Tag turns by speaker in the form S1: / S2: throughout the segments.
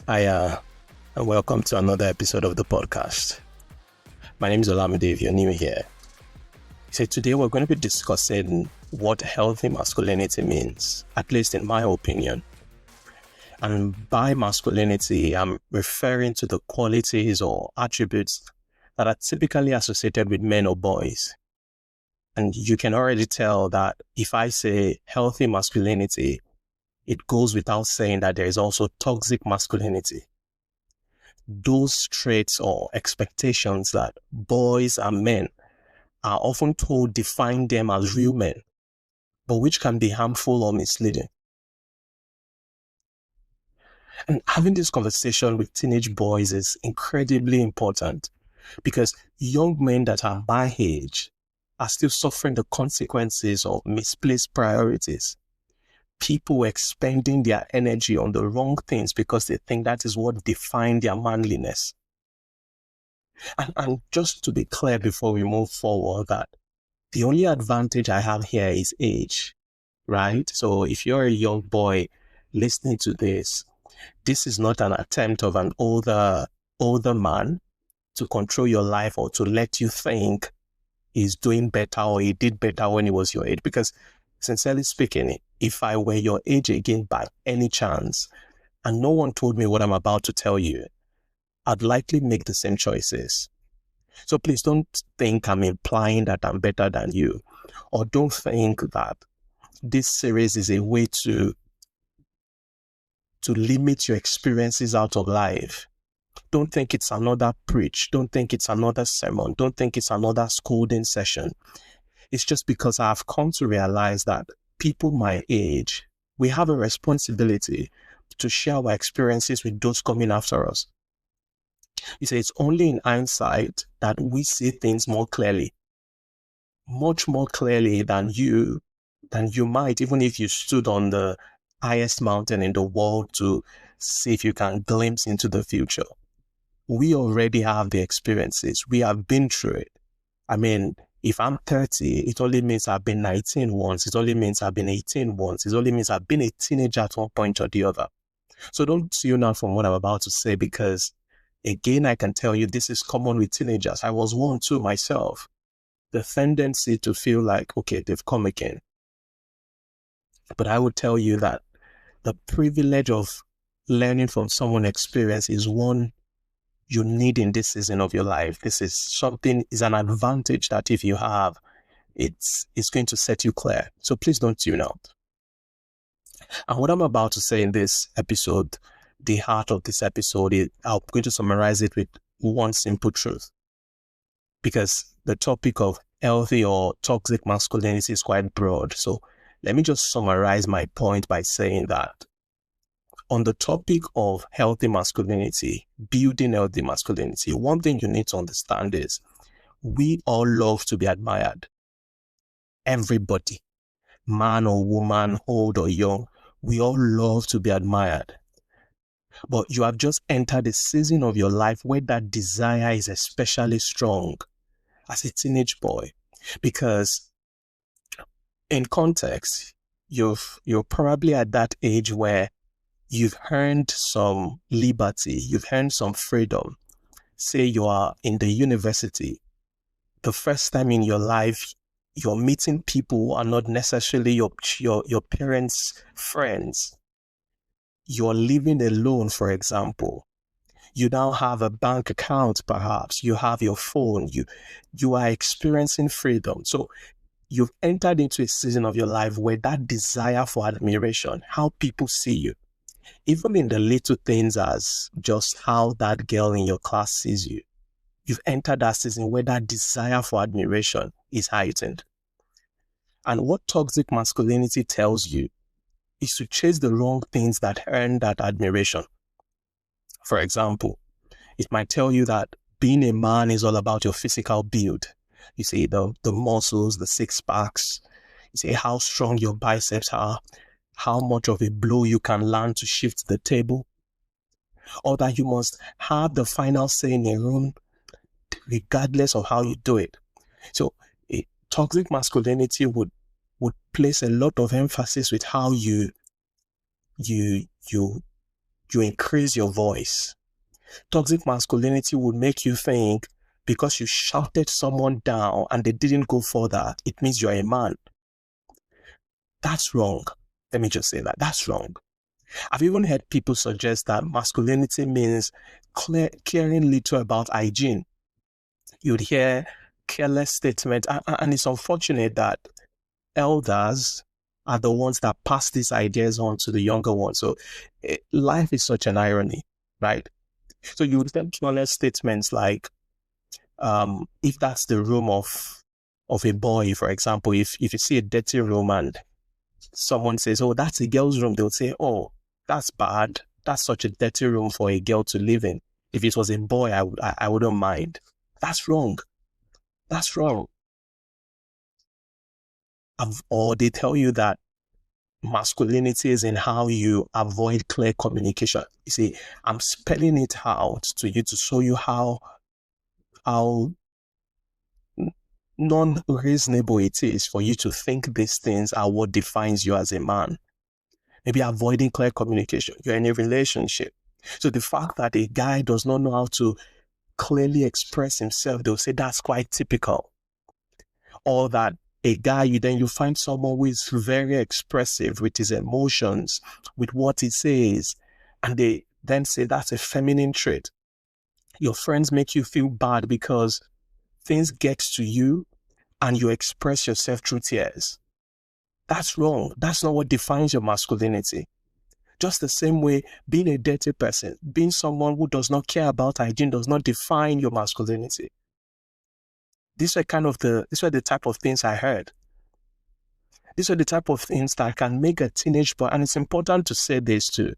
S1: Hi, and welcome to another episode of the podcast. My name is Olamide if you're new here. So today we're going to be discussing what healthy masculinity means, at least in my opinion. And by masculinity, I'm referring to the qualities or attributes that are typically associated with men or boys. And you can already tell that if I say healthy masculinity, it goes without saying that there is also toxic masculinity. Those traits or expectations that boys and men are often told define them as real men, but which can be harmful or misleading. And having this conversation with teenage boys is incredibly important because young men that are my age are still suffering the consequences of misplaced priorities. People expending their energy on the wrong things because they think that is what defines their manliness. And just to be clear before we move forward, that the only advantage I have here is age, right? So if you're a young boy listening to this is not an attempt of an older man to control your life or to let you think he's doing better or he did better when he was your age. Because sincerely speaking, if I were your age again by any chance, and no one told me what I'm about to tell you, I'd likely make the same choices. So please don't think I'm implying that I'm better than you, or don't think that this series is a way to limit your experiences out of life. Don't think it's another preach. Don't think it's another sermon. Don't think it's another scolding session. It's just because I've come to realize that people my age, we have a responsibility to share our experiences with those coming after us. You see, it's only in hindsight that we see things more clearly, much more clearly than you might, even if you stood on the highest mountain in the world to see if you can glimpse into the future. We already have the experiences. We have been through it. I mean, if I'm 30, it only means I've been 19 once. It only means I've been 18 once. It only means I've been a teenager at one point or the other. So don't tune out from what I'm about to say, because again, I can tell you this is common with teenagers. I was one too myself. The tendency to feel like, okay, they've come again. But I would tell you that the privilege of learning from someone's experience is one you need in this season of your life. This is an advantage that if you have, it's going to set you clear. So please don't tune out. And what I'm about to say in this episode, the heart of this episode, I'm going to summarize it with one simple truth. Because the topic of healthy or toxic masculinity is quite broad. So let me just summarize my point by saying that on the topic of healthy masculinity, building healthy masculinity, one thing you need to understand is we all love to be admired. Everybody, man or woman, old or young, we all love to be admired. But you have just entered a season of your life where that desire is especially strong as a teenage boy, because in context, you're probably at that age where you've earned some liberty, you've earned some freedom. Say you are in the university, the first time in your life, you're meeting people who are not necessarily your parents' friends. You're living alone, for example. You now have a bank account, perhaps. You have your phone. You are experiencing freedom. So you've entered into a season of your life where that desire for admiration, how people see you, even in the little things as just how that girl in your class sees you, you've entered that season where that desire for admiration is heightened. And what toxic masculinity tells you is to chase the wrong things that earn that admiration. For example, it might tell you that being a man is all about your physical build. You see the muscles, the six packs. You see how strong your biceps are, how much of a blow you can land to shift the table, or that you must have the final say in a room regardless of how you do it. So toxic masculinity would place a lot of emphasis with how you you increase your voice. Toxic masculinity would make you think because you shouted someone down and they didn't go further, it means you're a man. That's wrong. Let me just say that. That's wrong. I've even heard people suggest that masculinity means caring little about hygiene. You'd hear careless statements, and it's unfortunate that elders are the ones that pass these ideas on to the younger ones. So life is such an irony, right? So you would hear careless statements like, if that's the room of a boy, for example, if you see a dirty room and someone says, oh, that's a girl's room, they'll say, oh, that's bad. That's such a dirty room for a girl to live in. If it was a boy, I wouldn't mind. That's wrong. That's wrong. Or they tell you that masculinity is in how you avoid clear communication. You see, I'm spelling it out to you to show you how non-reasonable it is for you to think these things are what defines you as a man. Maybe avoiding clear communication. You're in a relationship. So the fact that a guy does not know how to clearly express himself, they'll say that's quite typical. Or that a guy, you find someone who is very expressive with his emotions, with what he says, and they then say that's a feminine trait. Your friends make you feel bad because things get to you and you express yourself through tears. That's wrong. That's not what defines your masculinity. Just the same way, being a dirty person, being someone who does not care about hygiene does not define your masculinity. These were the type of things I heard. These are the type of things that can make a teenage boy, and it's important to say this to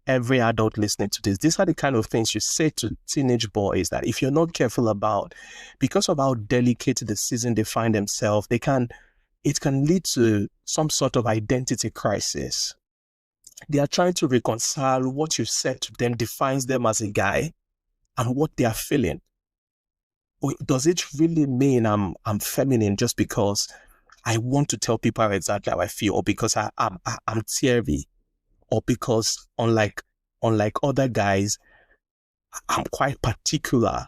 S1: every adult listening to this. These are the kind of things you say to teenage boys that if you're not careful about, because of how delicate the season they find themselves, it can lead to some sort of identity crisis. They are trying to reconcile what you said to them defines them as a guy and what they are feeling. Or does it really mean I'm feminine just because I want to tell people exactly how I feel, or because I'm teary, or because unlike other guys, I'm quite particular.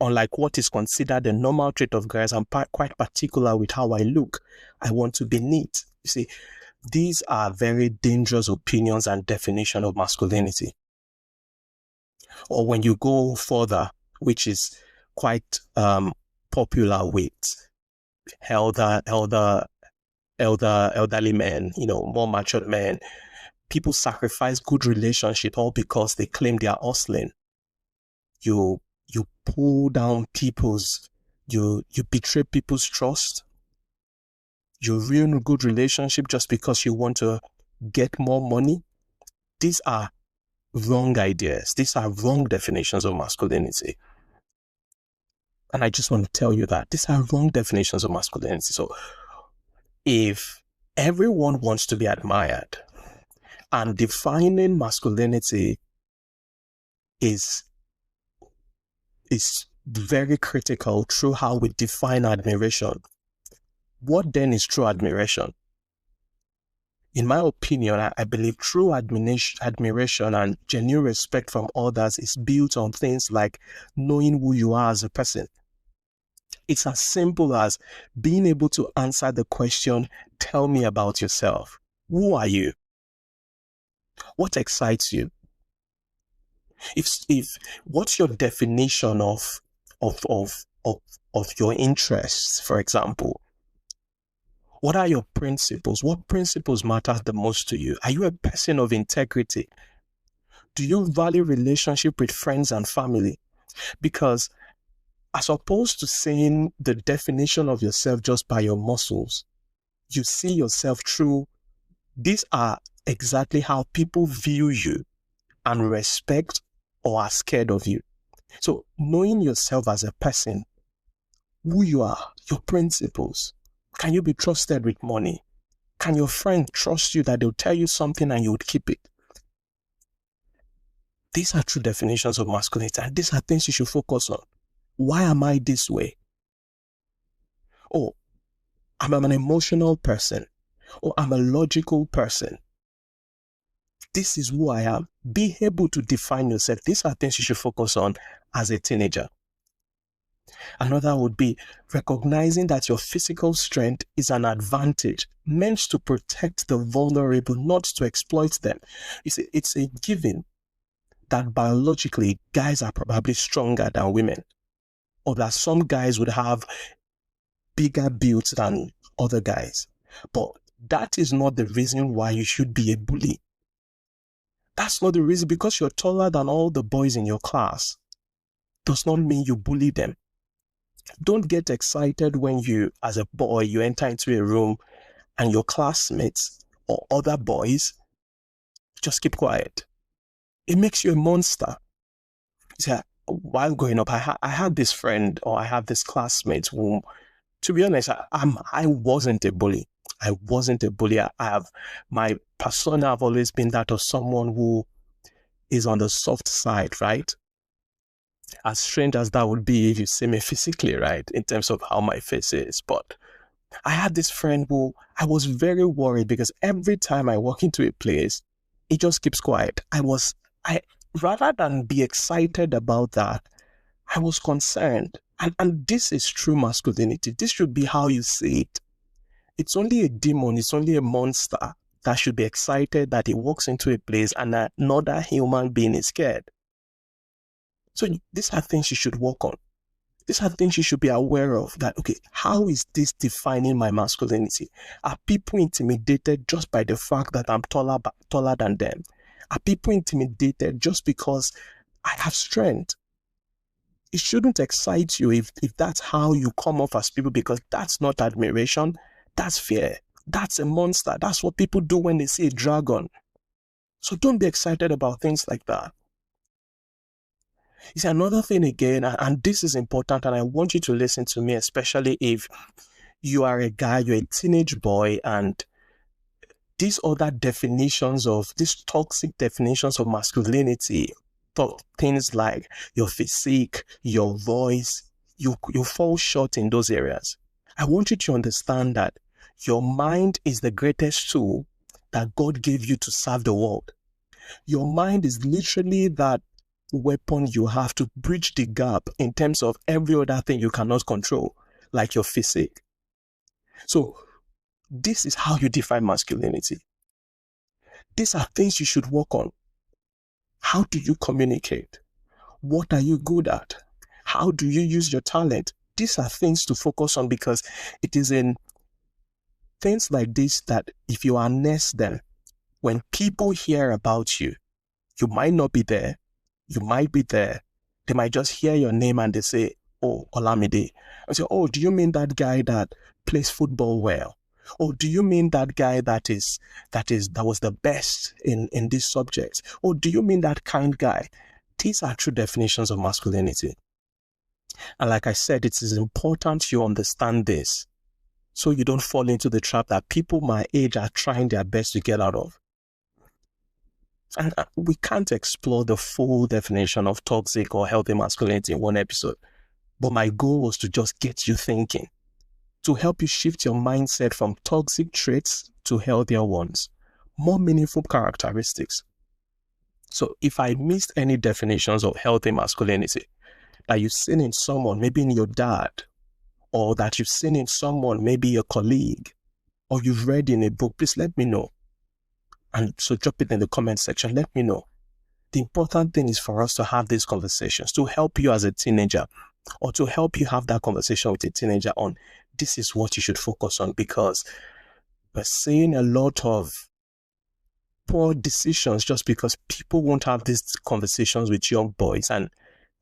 S1: Unlike what is considered the normal trait of guys, I'm quite particular with how I look. I want to be neat. You see, these are very dangerous opinions and definition of masculinity. Or when you go further, which is quite popular with elderly men, more matured men, people sacrifice good relationship all because they claim they are hustling. You pull down you betray people's trust. You ruin a good relationship just because you want to get more money. These are wrong ideas. These are wrong definitions of masculinity. And I just want to tell you that these are wrong definitions of masculinity. So if everyone wants to be admired, and defining masculinity is very critical through how we define admiration, what then is true admiration? In my opinion, I believe true admiration and genuine respect from others is built on things like knowing who you are as a person. It's as simple as being able to answer the question, tell me about yourself. Who are you? What excites you? If what's your definition of your interests, for example? What are your principles? What principles matter the most to you? Are you a person of integrity? Do you value relationship with friends and family? Because as opposed to saying the definition of yourself just by your muscles, you see yourself through. These are exactly how people view you and respect or are scared of you. So knowing yourself as a person, who you are, your principles. Can you be trusted with money? Can your friend trust you that they'll tell you something and you would keep it? These are true definitions of masculinity, and these are things you should focus on. Why am I this way? Oh, I'm an emotional person. Or I'm a logical person. This is who I am. Be able to define yourself. These are things you should focus on as a teenager. Another would be recognizing that your physical strength is an advantage meant to protect the vulnerable, not to exploit them. You see, it's a given that biologically guys are probably stronger than women, or that some guys would have bigger builds than other guys. But that is not the reason why you should be a bully. That's not the reason. Because you're taller than all the boys in your class does not mean you bully them. Don't get excited when you, as a boy, you enter into a room and your classmates or other boys just keep quiet. It makes you a monster. See, while growing up, I had this friend, or I have this classmate whom, to be honest, I wasn't a bully. I wasn't a bully. My persona have always been that of someone who is on the soft side, right? As strange as that would be if you see me physically, right, in terms of how my face is. But I had this friend who I was very worried because every time I walk into a place, it just keeps quiet. Rather than be excited about that, I was concerned. And this is true masculinity. This should be how you see it. It's only a demon, it's only a monster that should be excited that he walks into a place and another human being is scared. So these are things you should work on. These are things you should be aware of, that, okay, how is this defining my masculinity? Are people intimidated just by the fact that I'm taller than them? Are people intimidated just because I have strength? It shouldn't excite you if that's how you come off as people, because that's not admiration, that's fear. That's a monster. That's what people do when they see a dragon. So don't be excited about things like that. You see, another thing again, and this is important, and I want you to listen to me, especially if you are a guy, you're a teenage boy, and these other definitions of, these toxic definitions of masculinity, things like your physique, your voice, you fall short in those areas. I want you to understand that your mind is the greatest tool that God gave you to serve the world. Your mind is literally that weapon you have to bridge the gap in terms of every other thing you cannot control, like your physique. So this is how you define masculinity. These are things you should work on. How do you communicate? What are you good at? How do you use your talent? These are things to focus on, because it is in things like this that if you harness them, when people hear about you, you might not be there, you might be there, they might just hear your name and they say, oh, Olamide. I say, oh, do you mean that guy that plays football well? Or do you mean that guy that was the best in this subject? Or do you mean that kind guy? These are true definitions of masculinity. And like I said, it is important you understand this, so you don't fall into the trap that people my age are trying their best to get out of. And we can't explore the full definition of toxic or healthy masculinity in one episode. But my goal was to just get you thinking, to help you shift your mindset from toxic traits to healthier ones, more meaningful characteristics. So if I missed any definitions of healthy masculinity that you've seen in someone, maybe in your dad, or that you've seen in someone, maybe your colleague, or you've read in a book, please let me know. And so drop it in the comment section, let me know. The important thing is for us to have these conversations to help you as a teenager, or to help you have that conversation with a teenager on this is what you should focus on, because we're seeing a lot of poor decisions just because people won't have these conversations with young boys. And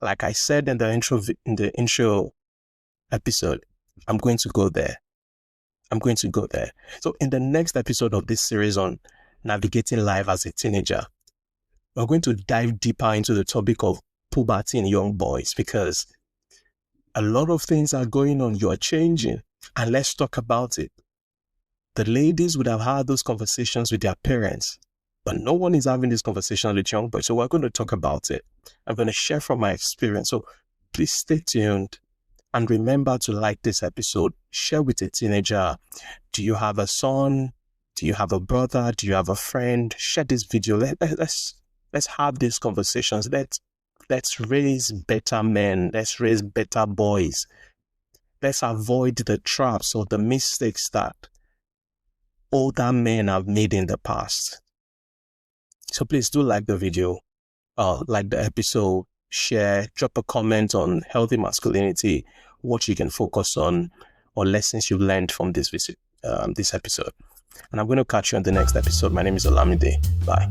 S1: like I said in the intro episode, I'm going to go there. So in the next episode of this series on navigating life as a teenager, we're going to dive deeper into the topic of puberty in young boys, because a lot of things are going on. You are changing, and let's talk about it. The ladies would have had those conversations with their parents, but no one is having these conversations with young boys. So we're going to talk about it. I'm going to share from my experience. So please stay tuned. And remember to like this episode, share with a teenager. Do you have a son? Do you have a brother? Do you have a friend? Share this video. Let's have these conversations. Let's raise better men. Let's raise better boys. Let's avoid the traps or the mistakes that older men have made in the past. So please do like the video, like the episode, share, drop a comment on healthy masculinity, what you can focus on, or lessons you've learned from this episode. And I'm going to catch you on the next episode. My name is Olamide. Bye.